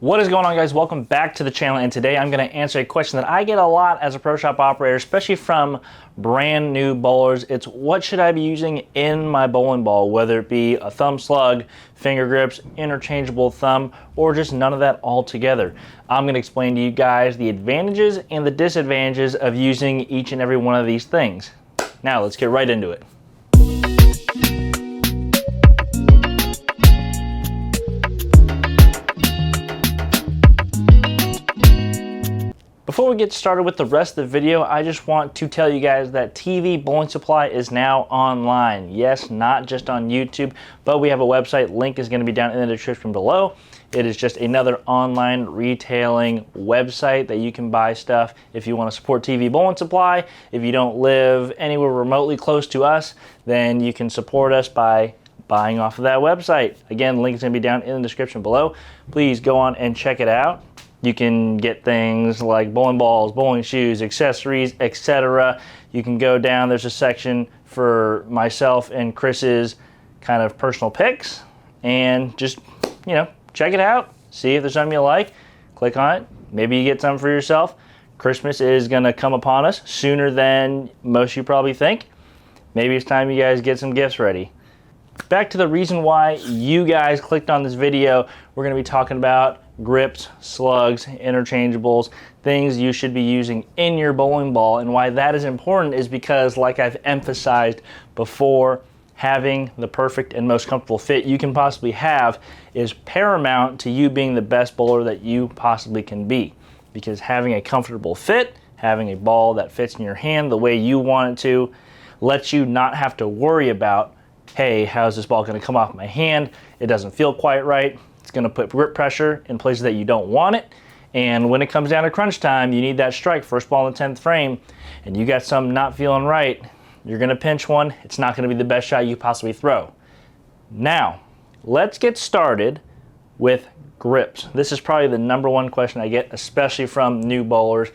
What is going on, guys? Welcome back to the channel, and today I'm going to answer a question that I get a lot as a pro shop operator, especially from brand new bowlers. It's what should I be using in my bowling ball, whether it be a thumb slug, finger grips, interchangeable thumb, or just none of that altogether. I'm going to explain to you guys the advantages and the disadvantages of using each and every one of these things. Now let's get right into it. Before we get started with the rest of the video, I just want to tell you guys that TV Bowling Supply is now online. Yes, not just on YouTube, but we have a website. Link is going to be down in the description below. It is just another online retailing website that you can buy stuff if you want to support TV Bowling Supply. If you don't live anywhere remotely close to us, then you can support us by buying off of that website. Again, link is going to be down in the description below. Please go on and check it out. You can get things like bowling balls, bowling shoes, accessories, etc. You can go down, there's a section for myself and Chris's kind of personal picks, and just, check it out, see if there's something you like, click on it, maybe you get something for yourself. Christmas is gonna come upon us sooner than most of you probably think. Maybe it's time you guys get some gifts ready. Back to the reason why you guys clicked on this video. We're going to be talking about grips, slugs, interchangeables, things you should be using in your bowling ball. And why that is important is because, like I've emphasized before, having the perfect and most comfortable fit you can possibly have is paramount to you being the best bowler that you possibly can be. Because having a comfortable fit, having a ball that fits in your hand the way you want it to, lets you not have to worry about, hey, how's this ball going to come off my hand? It doesn't feel quite right. It's going to put grip pressure in places that you don't want it. And when it comes down to crunch time, you need that strike, first ball in the 10th frame, and you got something not feeling right. You're going to pinch one. It's not going to be the best shot you possibly throw. Now, let's get started with grips. This is probably the #1 question I get, especially from new bowlers.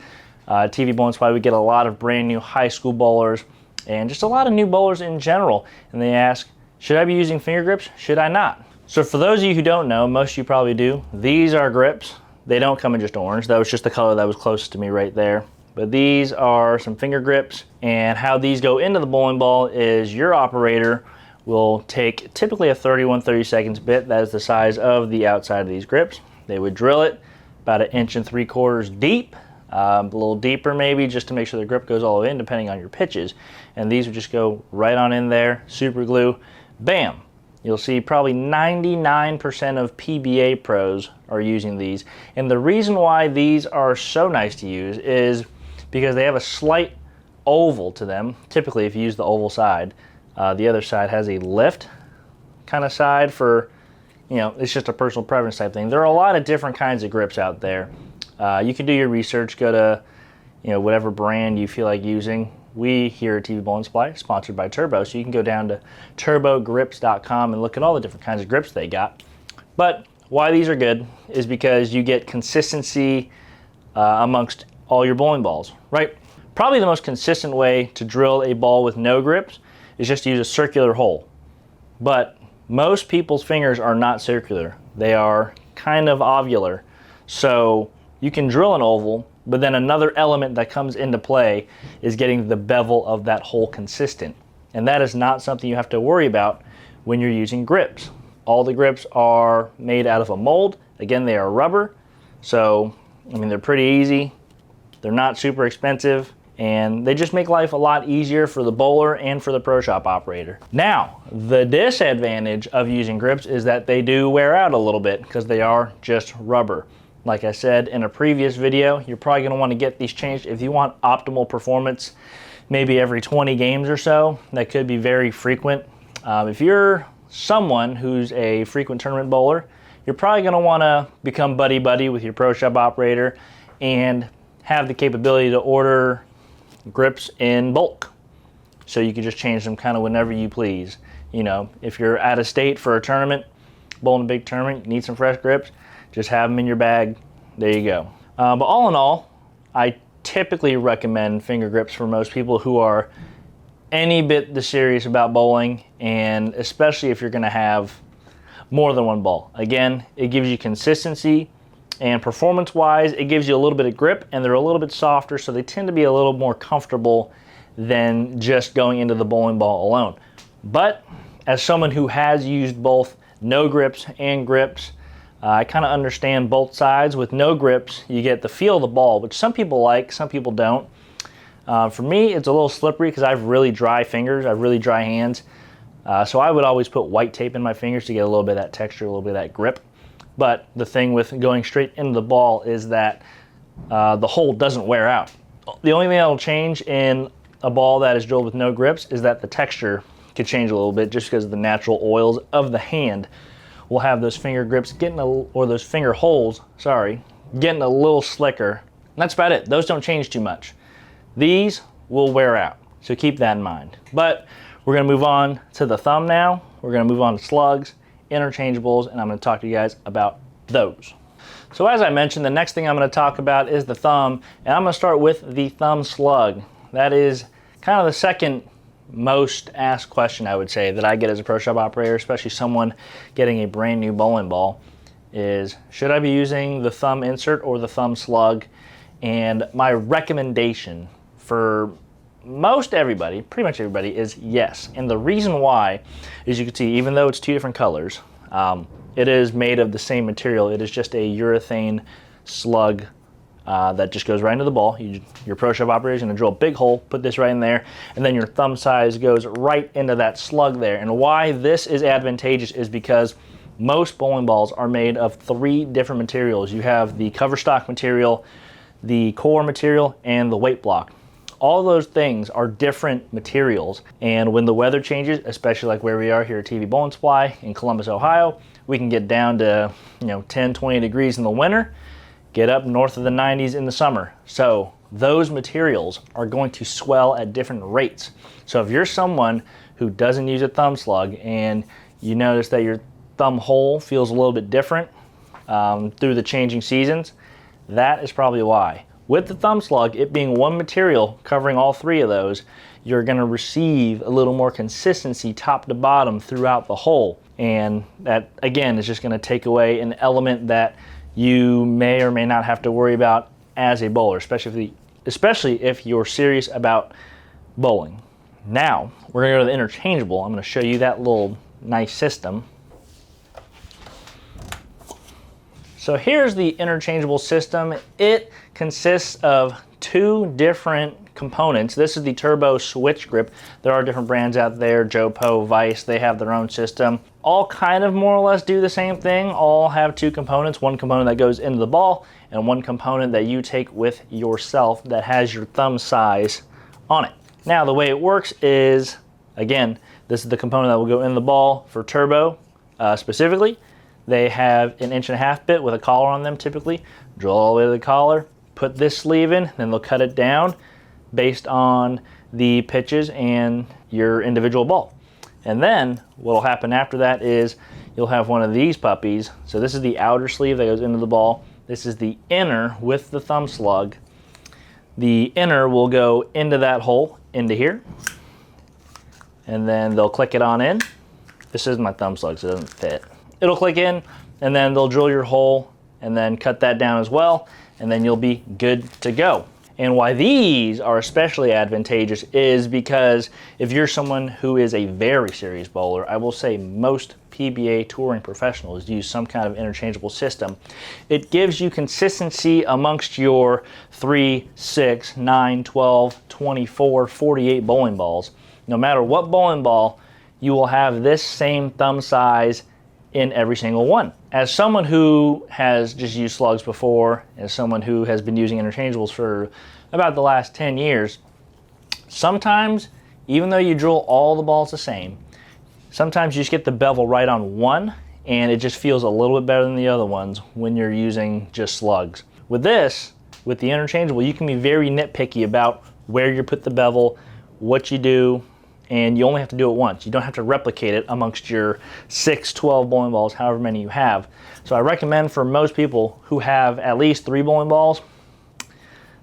TV Bowling Supply, we get a lot of brand new high school bowlers and just a lot of new bowlers in general. And they ask, should I be using finger grips? Should I not? So for those of you who don't know, most of you probably do, these are grips. They don't come in just orange. That was just the color that was closest to me right there. But these are some finger grips, and how these go into the bowling ball is your operator will take typically a 31/32 bit. That is the size of the outside of these grips. They would drill it about 1 3/4 deep. A little deeper maybe, just to make sure the grip goes all the way in, depending on your pitches. And these would just go right on in there, super glue, bam. You'll see probably 99% of PBA pros are using these. And the reason why these are so nice to use is because they have a slight oval to them. Typically, if you use the oval side, the other side has a lift kind of side for, it's just a personal preference type thing. There are a lot of different kinds of grips out there. You can do your research, go to whatever brand you feel like using. We here at TV Bowling Supply are sponsored by Turbo, so you can go down to turbogrips.com and look at all the different kinds of grips they got. But why these are good is because you get consistency amongst all your bowling balls, right? Probably the most consistent way to drill a ball with no grips is just to use a circular hole. But most people's fingers are not circular. They are kind of ovular. So you can drill an oval, but then another element that comes into play is getting the bevel of that hole consistent. And that is not something you have to worry about when you're using grips. All the grips are made out of a mold. Again, they are rubber. So, they're pretty easy. They're not super expensive. And they just make life a lot easier for the bowler and for the pro shop operator. Now, the disadvantage of using grips is that they do wear out a little bit because they are just rubber. Like I said in a previous video, you're probably going to want to get these changed if you want optimal performance, maybe every 20 games or so. That could be very frequent. If you're someone who's a frequent tournament bowler, you're probably going to want to become buddy-buddy with your pro shop operator and have the capability to order grips in bulk. So you can just change them kind of whenever you please. If you're out of state for a tournament, bowling a big tournament, you need some fresh grips, just have them in your bag. There you go. But all in all, I typically recommend finger grips for most people who are any bit serious about bowling, and especially if you're going to have more than one ball. Again, it gives you consistency. And performance-wise, it gives you a little bit of grip, and they're a little bit softer, so they tend to be a little more comfortable than just going into the bowling ball alone. But as someone who has used both no grips and grips, I kind of understand both sides. With no grips, you get the feel of the ball, which some people like, some people don't. For me, it's a little slippery because I have really dry fingers, I have really dry hands. So I would always put white tape in my fingers to get a little bit of that texture, a little bit of that grip. But the thing with going straight into the ball is that the hole doesn't wear out. The only thing that will change in a ball that is drilled with no grips is that the texture could change a little bit just because of the natural oils of the hand will have those finger grips or those finger holes, getting a little slicker. And that's about it. Those don't change too much. These will wear out, so keep that in mind. But we're gonna move on to the thumb now. We're gonna move on to slugs, interchangeables, and I'm going to talk to you guys about those. So as I mentioned, the next thing I'm going to talk about is the thumb, and I'm going to start with the thumb slug. That is kind of the second most asked question, I would say, that I get as a pro shop operator, especially someone getting a brand new bowling ball, is should I be using the thumb insert or the thumb slug? And my recommendation for most everybody, pretty much everybody, is yes. And the reason why is, you can see, even though it's two different colors, it is made of the same material. It is just a urethane slug that just goes right into the ball. Your pro shop operator is going to drill a big hole, put this right in there, and then your thumb size goes right into that slug there. And why this is advantageous is because most bowling balls are made of 3 different materials. You have the cover stock material, the core material, and the weight block. All those things are different materials, and when the weather changes, especially like where we are here at TV Bowling Supply in Columbus, Ohio, we can get down to 10, 20 degrees in the winter, get up north of the 90s in the summer. So those materials are going to swell at different rates. So if you're someone who doesn't use a thumb slug and you notice that your thumb hole feels a little bit different through the changing seasons, that is probably why. With the thumb slug, it being one material covering all 3 of those, you're going to receive a little more consistency top to bottom throughout the hole. And that, again, is just going to take away an element that you may or may not have to worry about as a bowler, especially if you're serious about bowling. Now, we're going to go to the interchangeable. I'm going to show you that little nice system. So here's the interchangeable system. It consists of 2 different components. This is the Turbo Switch Grip. There are different brands out there, Jopo, Vice, they have their own system. All kind of more or less do the same thing. All have 2 components, one component that goes into the ball and one component that you take with yourself that has your thumb size on it. Now the way it works is, again, this is the component that will go in the ball for Turbo specifically. They have an 1.5 inch bit with a collar on them typically. Drill all the way to the collar, put this sleeve in, then they'll cut it down based on the pitches and your individual ball. And then what will happen after that is you'll have one of these puppies. So this is the outer sleeve that goes into the ball. This is the inner with the thumb slug. The inner will go into that hole, into here. And then they'll click it on in. This is my thumb slug, so it doesn't fit. It'll click in, and then they'll drill your hole and then cut that down as well, and then you'll be good to go. And why these are especially advantageous is because if you're someone who is a very serious bowler, I will say most PBA touring professionals use some kind of interchangeable system. It gives you consistency amongst your 3, 6, 9, 12, 24, 48 bowling balls. No matter what bowling ball, you will have this same thumb size in every single one. As someone who has just used slugs before, as someone who has been using interchangeables for about the last 10 years, sometimes, even though you drill all the balls the same, sometimes you just get the bevel right on one, and it just feels a little bit better than the other ones when you're using just slugs. With this, with the interchangeable, you can be very nitpicky about where you put the bevel, what you do, and you only have to do it once. You don't have to replicate it amongst your 6, 12 bowling balls, however many you have. So I recommend for most people who have at least 3 bowling balls,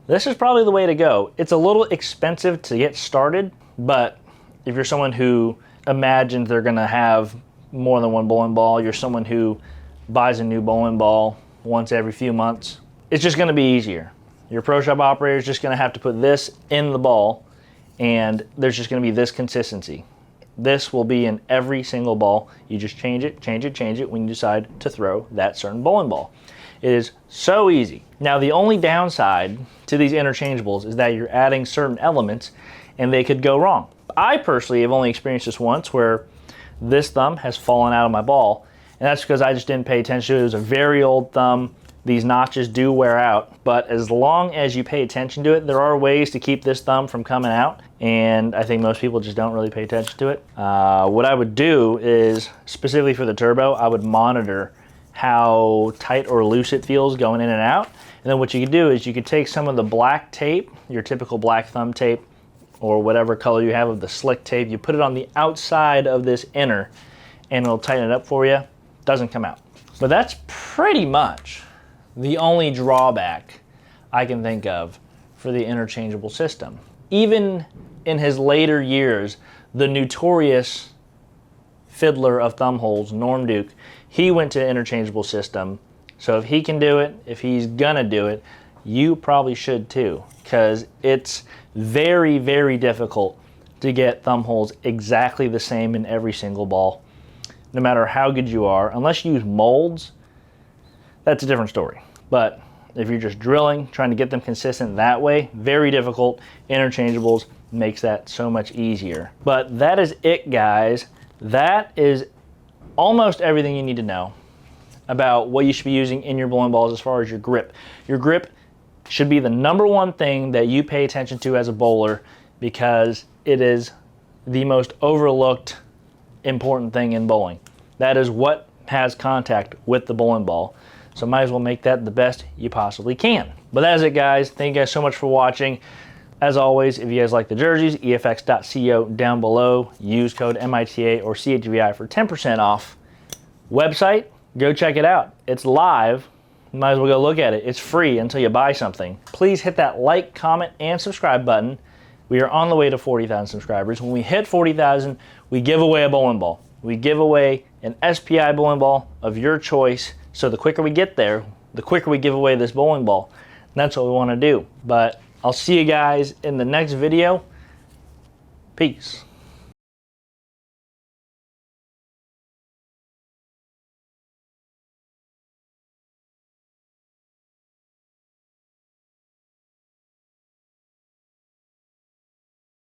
this is probably the way to go. It's a little expensive to get started, but if you're someone who imagines they're gonna have more than 1 bowling ball, you're someone who buys a new bowling ball once every few months. It's just gonna be easier. Your Pro Shop operator is just gonna have to put this in the ball, and there's just gonna be this consistency. This will be in every single ball. You just change it when you decide to throw that certain bowling ball. It is so easy. Now, the only downside to these interchangeables is that you're adding certain elements and they could go wrong. I personally have only experienced this once where this thumb has fallen out of my ball, and that's because I just didn't pay attention to it. It was a very old thumb. These notches do wear out, but as long as you pay attention to it, there are ways to keep this thumb from coming out, and I think most people just don't really pay attention to it. What I would do is, specifically for the turbo, I would monitor how tight or loose it feels going in and out. And then what you could do is you could take some of the black tape, your typical black thumb tape, or whatever color you have of the slick tape, you put it on the outside of this inner, and it'll tighten it up for you. Doesn't come out. But that's pretty much the only drawback I can think of for the interchangeable system. Even in his later years, the notorious fiddler of thumb holes, Norm Duke, he went to interchangeable system. So if he can do it, if he's gonna do it, you probably should too, because it's very, very difficult to get thumb holes exactly the same in every single ball, no matter how good you are. Unless you use molds, that's a different story. But if you're just drilling, trying to get them consistent that way, very difficult. Interchangeables makes that so much easier. But that is it, guys. That is almost everything you need to know about what you should be using in your bowling balls as far as your grip. Your grip should be the #1 thing that you pay attention to as a bowler, because it is the most overlooked important thing in bowling. That is what has contact with the bowling ball. So might as well make that the best you possibly can. But that is it, guys. Thank you guys so much for watching. As always, if you guys like the jerseys, EFX.co down below. Use code MITA or CHVI for 10% off. Website, go check it out. It's live. You might as well go look at it. It's free until you buy something. Please hit that like, comment, and subscribe button. We are on the way to 40,000 subscribers. When we hit 40,000, we give away a bowling ball. We give away an SPI bowling ball of your choice. So the quicker we get there, the quicker we give away this bowling ball. And that's what we want to do. But I'll see you guys in the next video. Peace.